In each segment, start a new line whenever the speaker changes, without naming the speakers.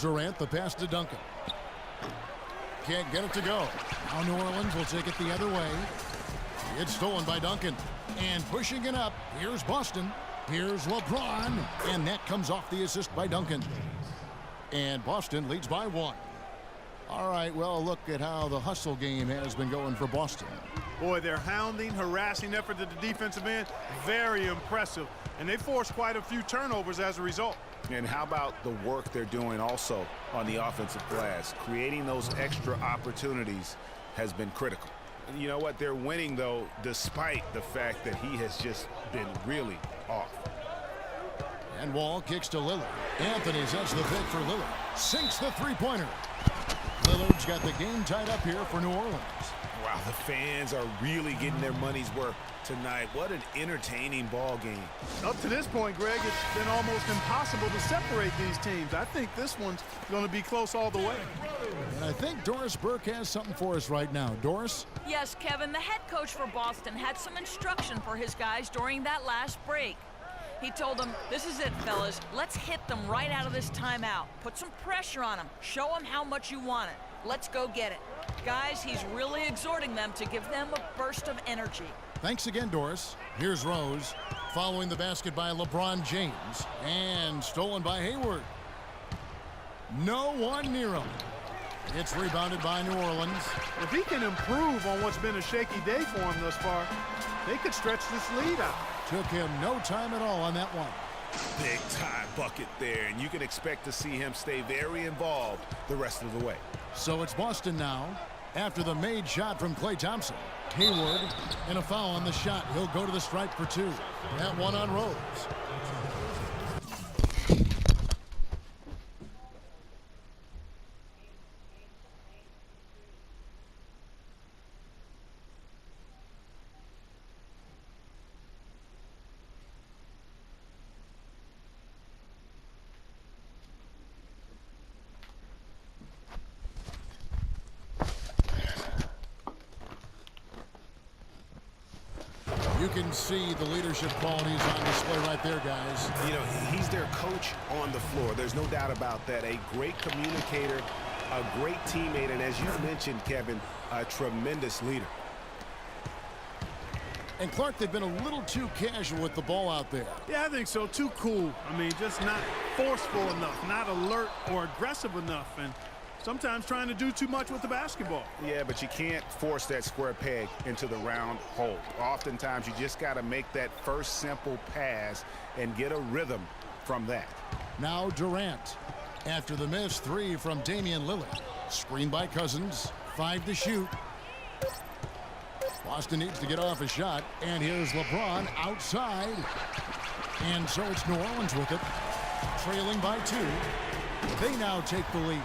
Durant, the pass to Duncan. Can't get it to go. Now New Orleans will take it the other way. It's stolen by Duncan. And pushing it up, here's Boston. Here's LeBron. And that comes off the assist by Duncan. And Boston leads by 1. All right, well, look at how the hustle game has been going for Boston.
Boy, their hounding, harassing effort at the defensive end, very impressive. And they forced quite a few turnovers as a result.
And how about the work they're doing also on the offensive glass? Creating those extra opportunities has been critical. And you know what? They're winning, though, despite the fact that he has just been really off.
And Wall kicks to Lillard. Anthony sets the pick for Lillard. Sinks the three-pointer. Lillard's got the game tied up here for New Orleans.
Wow, the fans are really getting their money's worth tonight. What an entertaining ball game.
Up to this point, Greg, it's been almost impossible to separate these teams. I think this one's going to be close all the way.
And I think Doris Burke has something for us right now. Doris?
Yes, Kevin, the head coach for Boston had some instruction for his guys during that last break. He told them, this is it, fellas. Let's hit them right out of this timeout. Put some pressure on them. Show them how much you want it. Let's go get it. Guys, he's really exhorting them to give them a burst of energy.
Thanks again, Doris. Here's Rose. Following the basket by LeBron James. And stolen by Hayward. No one near him. It's rebounded by New Orleans.
If he can improve on what's been a shaky day for him thus far, they could stretch this lead out.
Took him no time at all on that one.
Big time bucket there, and you can expect to see him stay very involved the rest of the way.
So it's Boston now. After the made shot from Klay Thompson. Hayward and a foul on the shot. He'll go to the stripe for 2. That one on Rose. You can see the leadership qualities on display right there, guys.
You know, he's their coach on the floor. There's no doubt about that. A great communicator, a great teammate, and as you mentioned, Kevin, a tremendous leader.
And Clark, they've been a little too casual with the ball out there.
Yeah, I think so. Too cool. I mean, just not forceful enough, not alert or aggressive enough, and sometimes trying to do too much with the basketball.
Yeah, but you can't force that square peg into the round hole. Oftentimes, you just got to make that first simple pass and get a rhythm from that.
Now Durant. After the missed 3 from Damian Lillard. Screened by Cousins. 5 to shoot. Boston needs to get off a shot. And here's LeBron outside. And so it's New Orleans with it. Trailing by 2. They now take the lead.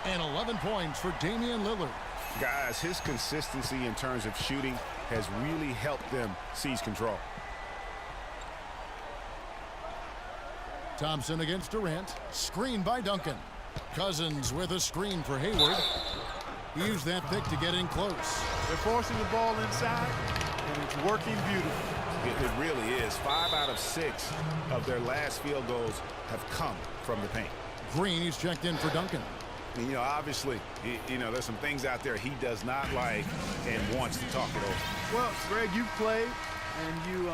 And 11 points for Damian Lillard.
Guys, his consistency in terms of shooting has really helped them seize control.
Thompson against Durant. Screen by Duncan. Cousins with a screen for Hayward. He used that pick to get in close.
They're forcing the ball inside, and it's working beautifully.
It really is. 5 out of 6 of their last field goals have come from the paint.
Green, he's checked in for Duncan.
And, you know, obviously, you know, there's some things out there he does not like and wants to talk it over.
Well, Greg, you've played, and you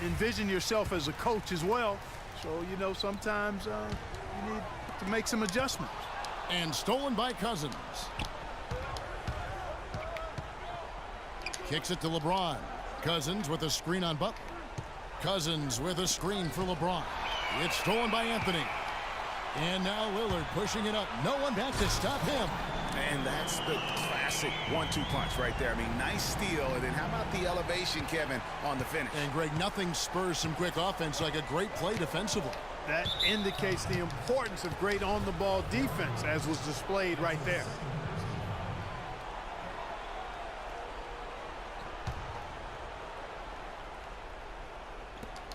envision yourself as a coach as well. So, you know, sometimes you need to make some adjustments.
And stolen by Cousins. Kicks it to LeBron. Cousins with a screen on Butler. Cousins with a screen for LeBron. It's stolen by Anthony. And now Lillard pushing it up. No one back to stop him.
And that's the classic 1-2 punch right there. I mean, nice steal. And then how about the elevation, Kevin, on the finish?
And, Greg, nothing spurs some quick offense like a great play defensively.
That indicates the importance of great on-the-ball defense, as was displayed right there.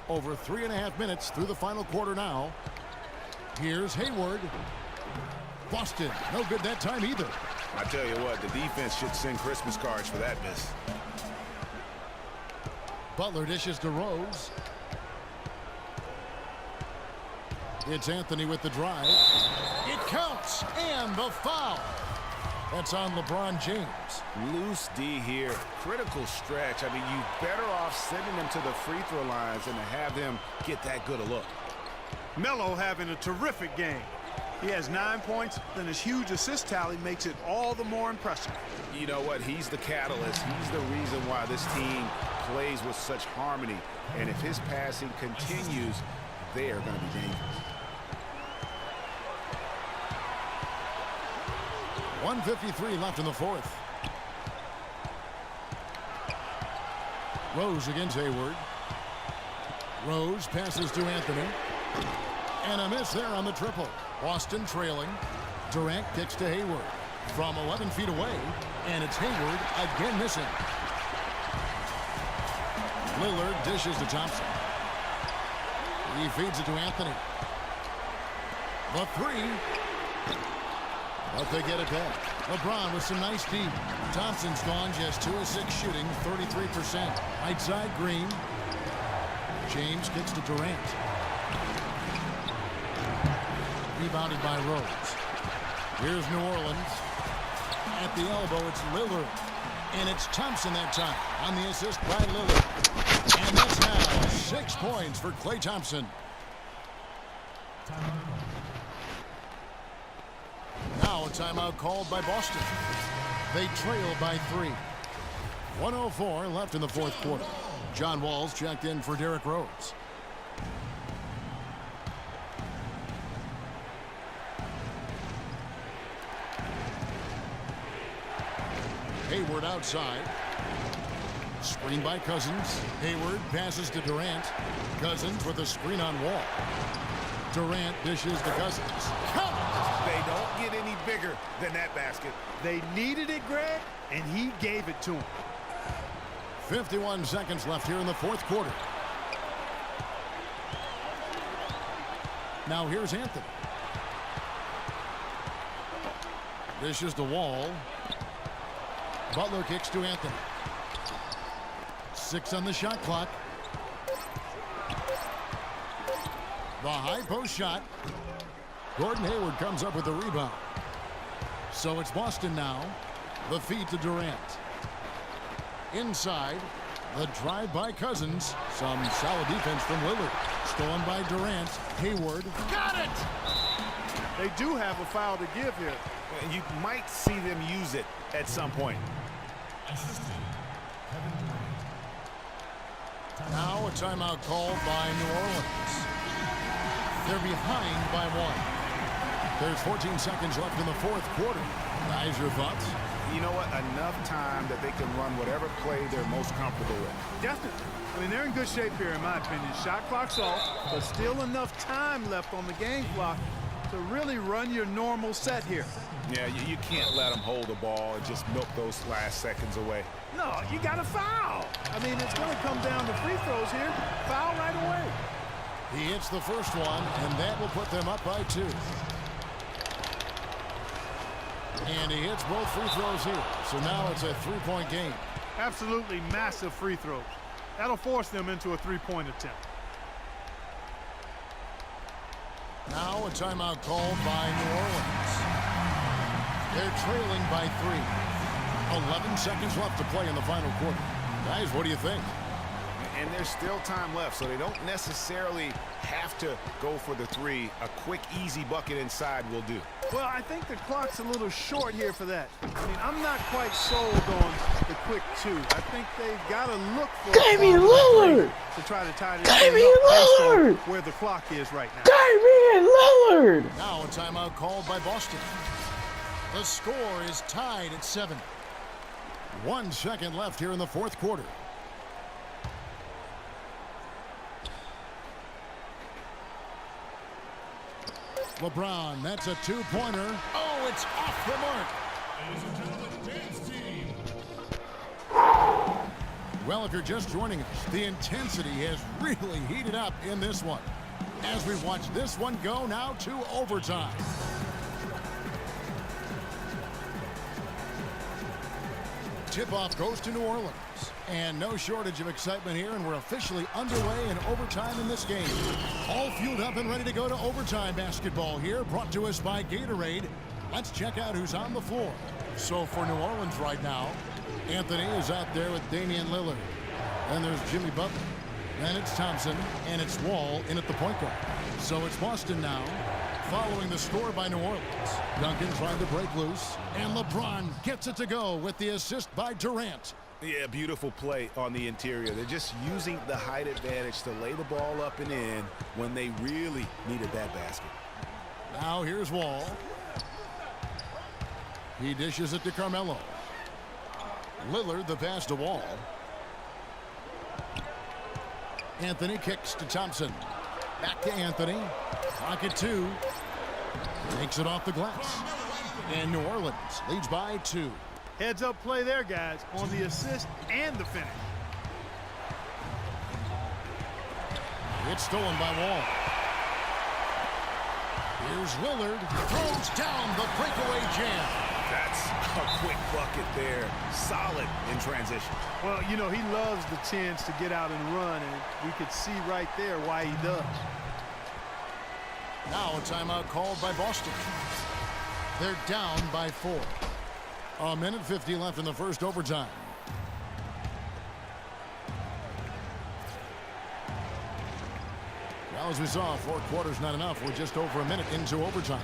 Over 3.5 minutes through the final quarter now. Here's Hayward. Boston, no good that time either.
I tell you what, the defense should send Christmas cards for that miss.
Butler dishes to Rose. It's Anthony with the drive. It counts, and the foul. That's on LeBron James.
Loose D here. Critical stretch. I mean, you're better off sending them to the free throw lines than to have them get that good a look.
Melo having a terrific game. He has 9 points, then his huge assist tally makes it all the more impressive.
You know what? He's the catalyst. He's the reason why this team plays with such harmony. And if his passing continues, they are going to be dangerous.
1:53 left in the fourth. Rose against Hayward. Rose passes to Anthony. And a miss there on the triple. Boston trailing. Durant kicks to Hayward from 11 feet away. And it's Hayward again missing. Lillard dishes to Thompson. He feeds it to Anthony. The three. But they get it back. LeBron with some nice deep. Thompson's gone just 2 of 6 shooting, 33%. Right side Green. James kicks to Durant. Rebounded by Rose. Here's New Orleans. At the elbow, it's Lillard. And it's Thompson that time on the assist by Lillard. And that's now 6 points for Klay Thompson. Now a timeout called by Boston. They trail by 3. 1:04 left in the fourth quarter. John Wall's checked in for Derrick Rose. Hayward outside. Screen by Cousins. Hayward passes to Durant. Cousins with a screen on Wall. Durant dishes to Cousins. Count!
They don't get any bigger than that basket.
They needed it, Greg, and he gave it to him.
51 seconds left here in the fourth quarter. Now here's Anthony. Dishes to Wall. Butler kicks to Anthony. 6 on the shot clock. The high post shot. Gordon Hayward comes up with the rebound. So it's Boston now. The feed to Durant. Inside. The drive by Cousins. Some solid defense from Lillard. Stolen by Durant. Hayward. Got it!
They do have a foul to give here.
You might see them use it at some point.
Now a timeout called by New Orleans. They're behind by 1. There's 14 seconds left in the fourth quarter. Guys, your thoughts?
You know what? Enough time that they can run whatever play they're most comfortable with.
Definitely. I mean, they're in good shape here, in my opinion. Shot clock's off, but still enough time left on the game clock to really run your normal set here.
Yeah, you can't let them hold the ball and just milk those last seconds away.
No, you got to foul. I mean, it's going to come down to free throws here. Foul right away.
He hits the first one, and that will put them up by 2. And he hits both free throws here. So now it's a 3-point game.
Absolutely massive free throws. That'll force them into a 3-point attempt.
Now a timeout called by New Orleans. They're trailing by 3. 11 seconds left to play in the final quarter. Guys, what do you think?
And there's still time left, so they don't necessarily have to go for the 3. A quick, easy bucket inside will do.
Well, I think the clock's a little short here for that. I mean, I'm not quite sold on the quick 2. I think they've got to look for
Damian Lillard
to try to tie this
Damian
up based on
Lillard
where the clock is right now.
Damian Lillard.
Now a timeout called by Boston. The score is tied at 7. 1 second left here in the fourth quarter. LeBron, that's a 2-pointer. Oh, it's off the mark. Well, if you're just joining us, the intensity has really heated up in this one. As we watch this one go now to overtime. Tip-off goes to New Orleans. And no shortage of excitement here, and we're officially underway in overtime in this game. All fueled up and ready to go to overtime basketball here, brought to us by Gatorade. Let's check out who's on the floor. So for New Orleans right now, Anthony is out there with Damian Lillard. Then there's Jimmy Butler. Then it's Thompson, and it's Wall in at the point guard. So it's Boston now, following the score by New Orleans. Duncan trying to break loose, and LeBron gets it to go with the assist by Durant.
Yeah, beautiful play on the interior. They're just using the height advantage to lay the ball up and in when they really needed that basket.
Now here's Wall. He dishes it to Carmelo. Lillard the pass to Wall. Anthony kicks to Thompson. Back to Anthony. Clock at 2. Takes it off the glass. And New Orleans leads by 2.
Heads up play there, guys, on the assist and the finish.
It's stolen by Wall. Here's Lillard. Throws down the breakaway jam.
That's a quick bucket there. Solid in transition.
Well, you know, he loves the chance to get out and run, and we could see right there why he does.
Now a timeout called by Boston. They're down by 4. A minute 50 left in the first overtime. Well, as we saw, 4 quarters not enough. We're just over a minute into overtime.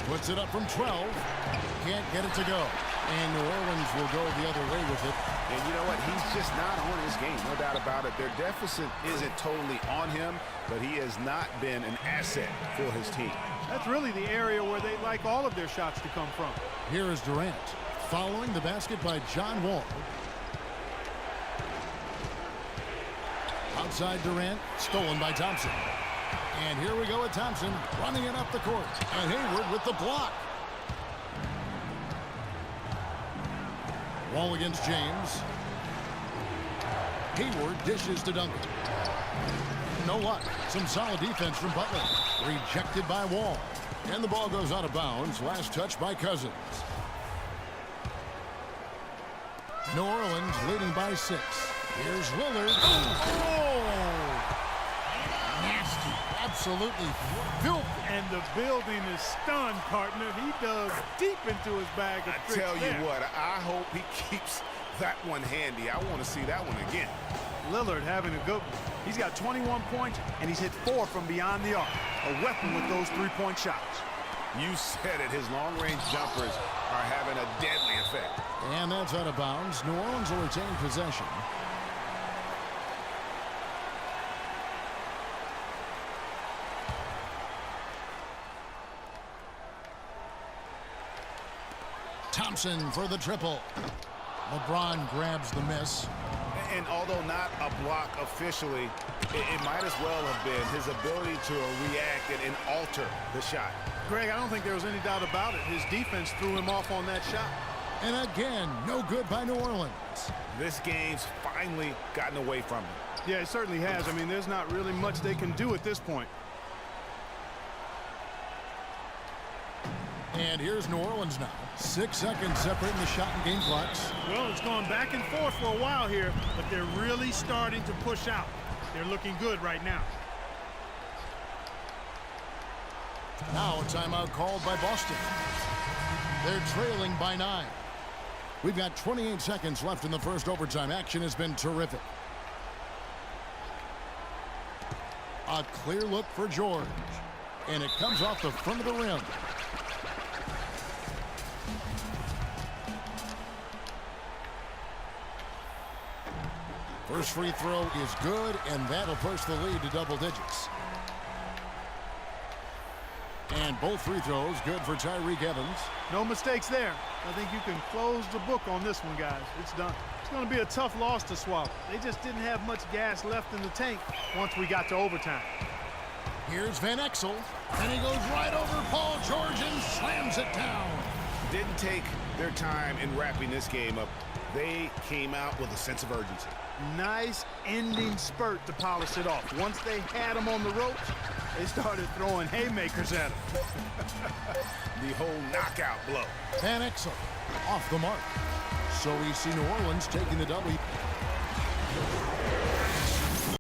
Puts it up from 12. Can't get it to go. And New Orleans will go the other way with it.
And you know what? He's just not on his game. No doubt about it. Their deficit isn't totally on him, but he has not been an asset for his team.
That's really the area where they like all of their shots to come from.
Here is Durant, following the basket by John Wall. Outside Durant, stolen by Thompson. And here we go with Thompson, running it up the court. And Hayward with the block. Wall against James. Hayward dishes to Duncan. You know what? Some solid defense from Butler. Rejected by Wall. And the ball goes out of bounds. Last touch by Cousins. New Orleans leading by 6. Here's Lillard. Oh! Nasty. Absolutely filthy.
And the building is stunned, partner. He dug deep into his bag of
I
tricks
tell you
there.
what, I hope he keeps that one handy. I want to see that one again.
Lillard having a good one. He's got 21 points, and he's hit 4 from beyond the arc. A weapon with those 3-point shots.
You said it. His long-range jumpers are having a deadly effect.
And that's out of bounds. New Orleans will retain possession. Thompson for the triple. LeBron grabs the miss.
And although not a block officially, it might as well have been his ability to react and alter the shot.
Greg, I don't think there was any doubt about it. His defense threw him off on that shot.
And again, no good by New Orleans.
This game's finally gotten away from him.
Yeah, it certainly has. I mean, there's not really much they can do at this point.
And here's New Orleans now. 6 seconds separating the shot and game clocks.
Well, it's gone back and forth for a while here, but they're really starting to push out. They're looking good right now.
Now a timeout called by Boston. They're trailing by 9. We've got 28 seconds left in the first overtime. Action has been terrific. A clear look for George. And it comes off the front of the rim. First free throw is good, and that'll push the lead to double digits. And both free throws good for Tyreke Evans.
No mistakes there. I think you can close the book on this one, guys. It's done. It's going to be a tough loss to swallow. They just didn't have much gas left in the tank once we got to overtime.
Here's Van Exel, and he goes right over Paul George and slams it down.
Didn't take their time in wrapping this game up. They came out with a sense of urgency.
Nice ending spurt to polish it off. Once they had him on the ropes, they started throwing haymakers at him.
The whole knockout blow.
Van Exel off the mark. So we see New Orleans taking the W.